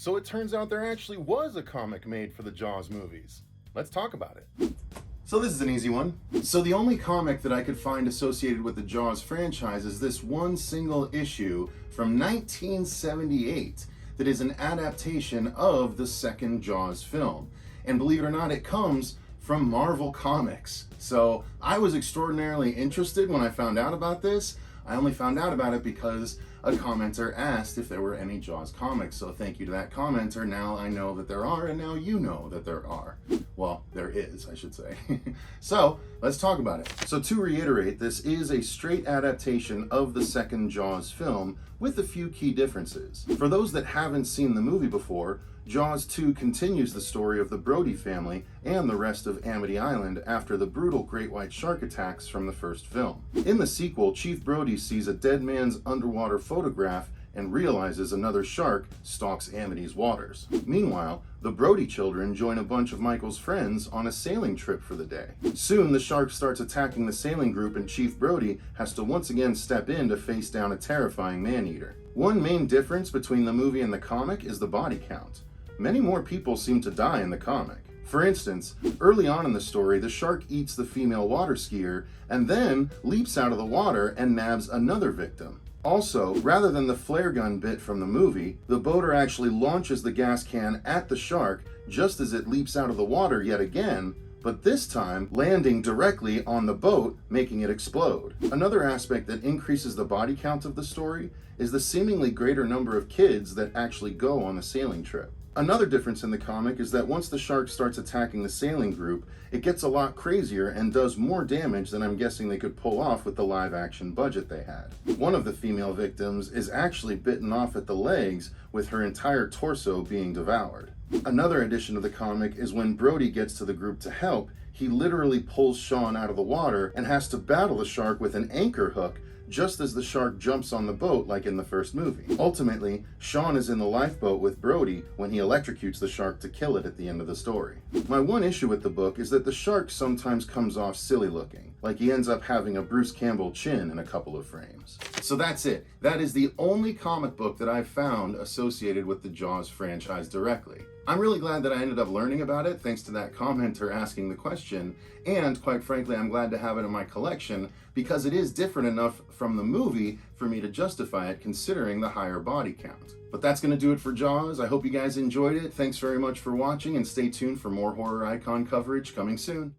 So it turns out there actually was a comic made for the Jaws movies. Let's talk about it. So this is an easy one. So the only comic that I could find associated with the Jaws franchise is this one single issue from 1978 that is an adaptation of the second Jaws film. And believe it or not, it comes from Marvel Comics. So I was extraordinarily interested when I found out about this. I only found out about it because a commenter asked if there were any Jaws comics. So thank you to that commenter. Now I know that there are, and now you know that there are. Well, there is, I should say. So let's talk about it. So to reiterate, this is a straight adaptation of the second Jaws film with a few key differences. For those that haven't seen the movie before, Jaws 2 continues the story of the Brody family and the rest of Amity Island after the brutal great white shark attacks from the first film. In the sequel, Chief Brody sees a dead man's underwater photograph and realizes another shark stalks Amity's waters. Meanwhile, the Brody children join a bunch of Michael's friends on a sailing trip for the day. Soon, the shark starts attacking the sailing group and Chief Brody has to once again step in to face down a terrifying man-eater. One main difference between the movie and the comic is the body count. Many more people seem to die in the comic. For instance, early on in the story, the shark eats the female water skier and then leaps out of the water and nabs another victim. Also, rather than the flare gun bit from the movie, the boater actually launches the gas can at the shark just as it leaps out of the water yet again, but this time landing directly on the boat, making it explode. Another aspect that increases the body count of the story is the seemingly greater number of kids that actually go on the sailing trip. Another difference in the comic is that once the shark starts attacking the sailing group, it gets a lot crazier and does more damage than I'm guessing they could pull off with the live-action budget they had. One of the female victims is actually bitten off at the legs, with her entire torso being devoured. Another addition to the comic is when Brody gets to the group to help, he literally pulls Sean out of the water and has to battle the shark with an anchor hook just as the shark jumps on the boat like in the first movie. Ultimately, Sean is in the lifeboat with Brody when he electrocutes the shark to kill it at the end of the story. My one issue with the book is that the shark sometimes comes off silly looking, like he ends up having a Bruce Campbell chin in a couple of frames. So that's it. That is the only comic book that I've found associated with the Jaws franchise directly. I'm really glad that I ended up learning about it thanks to that commenter asking the question, and quite frankly, I'm glad to have it in my collection because it is different enough from the movie for me to justify it considering the higher body count. But that's going to do it for Jaws. I hope you guys enjoyed it. Thanks very much for watching and stay tuned for more Horror Icon coverage coming soon.